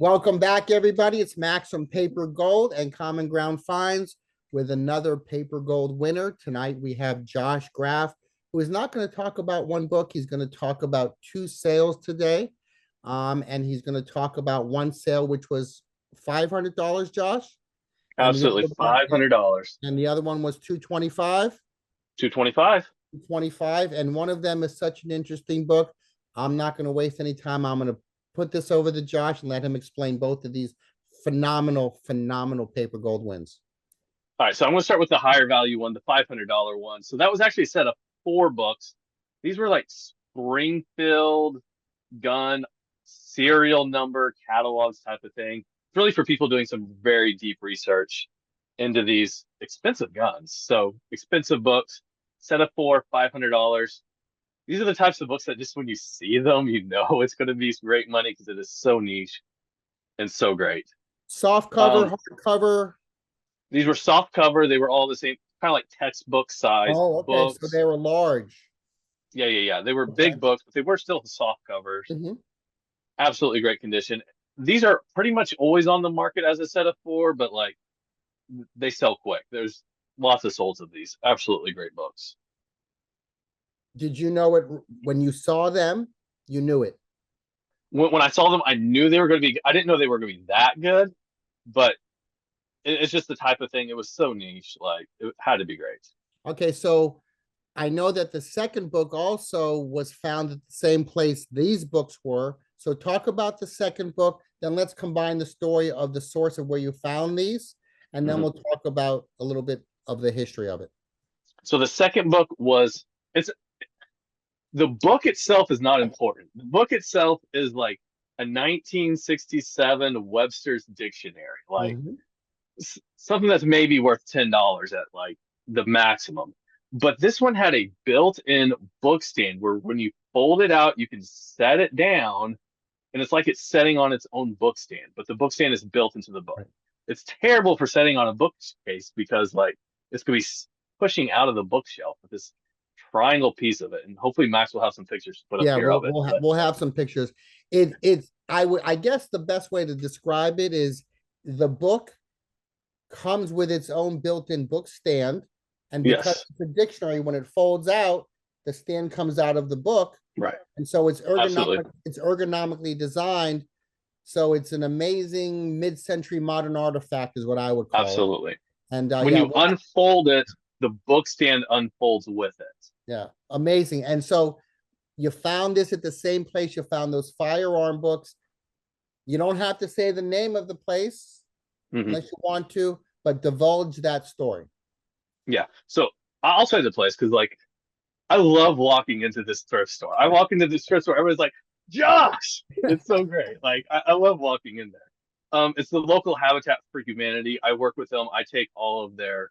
Welcome back, everybody. It's Max from Paper Gold and Common Ground Finds with another Paper Gold winner. Tonight we have Josh Graff, who is not going to talk about one book. He's going to talk about two sales today. And he's going to talk about one sale, which was $500, Josh. And the Absolutely, other one, $500. and the other one was 225. 225. 25, and one of them is such an interesting book. I'm not going to waste any time. I'm going to put this over to Josh and let him explain both of these phenomenal Paper Gold wins. All right, so I'm going to start with the higher value one, the $500 one. So that was actually a set of 4 books. These were like Springfield gun serial number catalogs type of thing. It's really for people doing some very deep research into these expensive guns. So expensive books, set of 4, $500. These are the types of books that just when you see them, you know it's going to be great money because it is so niche and so great. Soft cover, hard cover. These were soft cover. They were all the same, kind of like textbook size Oh, okay. So books. they were large. Yeah. They were Okay. big books, but they were still soft covers. Mhm. Absolutely great condition. These are pretty much always on the market as a set of 4, but like they sell quick. There's lots of solds of these. Absolutely great books. Did you know it when you saw them? You knew it. When I saw them, I knew they were going to be. I didn't know they were going to be that good, but it's just the type of thing. It was so niche, like it had to be great. Okay, so I know that the second book also was found at the same place these books were. So talk about the second book, then let's combine the story of the source of where you found these, and then Mhm. we'll talk about a little bit of the history of it. So the second book was it's the book itself is not important. The book itself is like a 1967 Webster's Dictionary, like Mhm. something that's maybe worth $10 at like the maximum. But this one had a built-in book stand where when you fold it out, you can set it down, and it's like it's setting on its own book stand. But the book stand is built into the book. Right. It's terrible for setting on a bookcase because like it's gonna be pushing out of the bookshelf with this triangle piece of it, and hopefully Max will have some pictures to put up Yeah, here of it. But we'll have some pictures. I guess the best way to describe it is the book comes with its own built-in book stand, and because yes, it's a dictionary, when it folds out, the stand comes out of the book, right, and so absolutely, it's ergonomically designed. So it's an amazing mid-century modern artifact, is what I would call it. absolutely. And When yeah, you unfold it, the book stand unfolds with it. yeah, amazing. And so you found this at the same place you found those firearm books. You don't have to say the name of the place Hmm. unless you want to, but divulge that story. Yeah. So I'll say the place because like I love walking into this thrift store. I walk into this thrift store, everyone's like, Josh! It's so great. Like I love walking in there. It's the local Habitat for Humanity. I work with them. I take all of their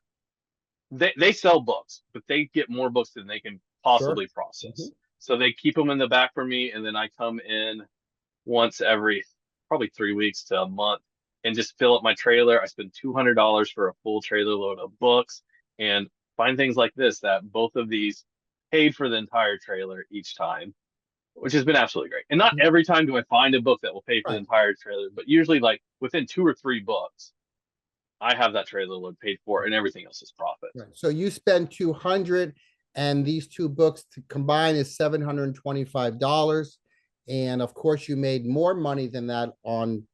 they sell books, but they get more books than they can Sure. possibly process. Mhm. So they keep them in the back for me, and then I come in once every probably 3 weeks to a month and just fill up my trailer. I spend $200 for a full trailer load of books and find things like this that both of these paid for the entire trailer each time, which has been absolutely great. And not every time do I find a book that will pay for the Right. entire trailer, but usually like within 2 or 3 books, I have that trailer load paid for and everything else is profit. Right. So you spend 200 and these two books to combine is $725. And of course you made more money than that on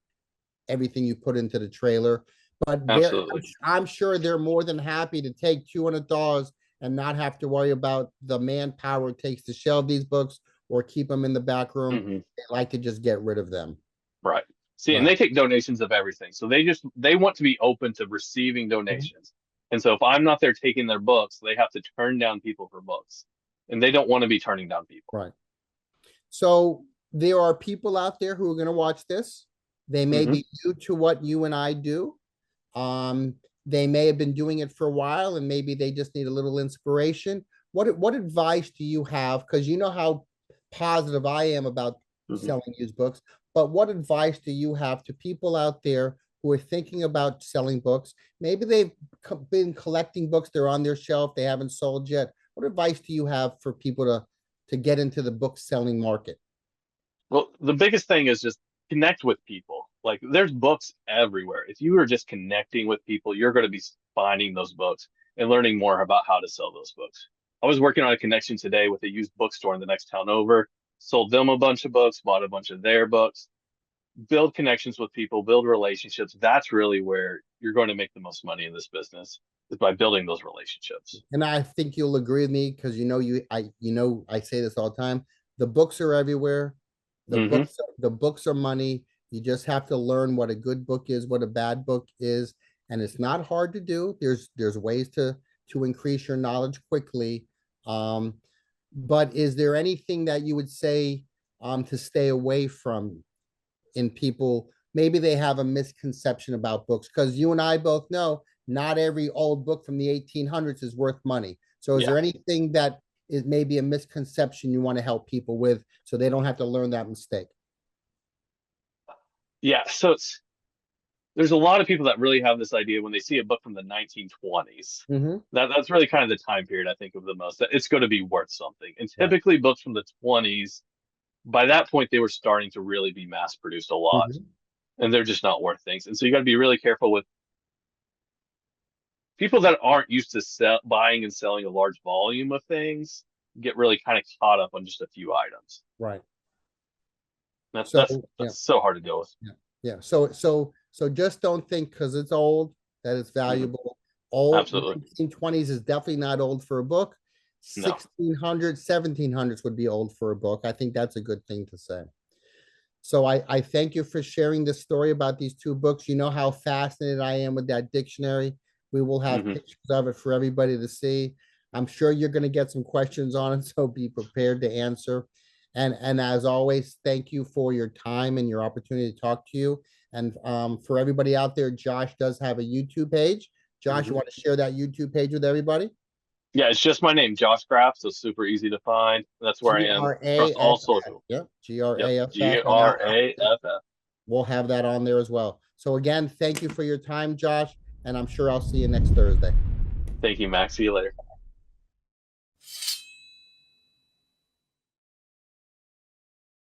everything you put into the trailer. But Absolutely. I'm sure they're more than happy to take $200 and not have to worry about the manpower it takes to shelve these books or keep them in the back room. Hmm. They like to just get rid of them. Right. See, and Right. they take donations of everything. So they want to be open to receiving Mhm. donations. And so if I'm not there taking their books, they have to turn down people for books. And they don't want to be turning down people. Right. So there are people out there who are going to watch this. They may Hmm. be new to what you and I do. Um, they may have been doing it for a while and maybe they just need a little inspiration. What advice do you have? Because you know how positive I am about Hmm. selling used books, but what advice do you have to people out there who are thinking about selling books? Maybe they've been collecting books, they're on their shelf, they haven't sold yet. What advice do you have for people to get into the book selling market? Well, the biggest thing is just connect with people. Like there's books everywhere. If you are just connecting with people, you're going to be finding those books and learning more about how to sell those books. I was working on a connection today with a used bookstore in the next town over, sold them a bunch of books, bought a bunch of their books, build connections with people, build relationships. That's really where you're going to make the most money in this business is by building those relationships. And I think you'll agree with me because I say this all the time. The books are everywhere. Hmm. The books are money. You just have to learn what a good book is, what a bad book is, and it's not hard to do. There's ways to increase your knowledge quickly. Um, but is there anything that you would say to stay away from in people? Maybe they have a misconception about books because you and I both know not every old book from the 1800s is worth money. So is Yeah. there anything that is maybe a misconception you want to help people with so they don't have to learn that mistake? Yeah. So there's a lot of people that really have this idea when they see a book from the 1920s. Mm-hmm. That's really kind of the time period I think of the most, that it's going to be worth something. And Right. typically books from the 20s, by that point, they were starting to really be mass produced a lot, Mm-hmm. and they're just not worth things. And so you got to be really careful with people that aren't used to buying and selling a large volume of things, get really kind of caught up on just a few items. Right. That's So that's yeah, that's so hard to deal with. yeah, yeah. So just don't think because it's old that it's Hmm. valuable. Old Absolutely. 1920s is definitely not old for a book. No. 1600s, 1700s would be old for a book. I think that's a good thing to say. So I thank you for sharing this story about these two books. You know how fascinated I am with that dictionary. We will have Hmm. pictures of it for everybody to see. I'm sure you're going to get some questions on it, so be prepared to answer. And as always, thank you for your time and your opportunity to talk to you. And for everybody out there, Josh does have a YouTube page. Josh, you Hmm. want to share that YouTube page with everybody? Yeah, it's just my name, Josh Graff, so super easy to find. That's where I G am R across A all F F. social. Yep, G R Yep, A F F. And Graff. we'll have that on there as well. So again, thank you for your time, Josh, and I'm sure I'll see you next Thursday. Thank you, Max. See you later.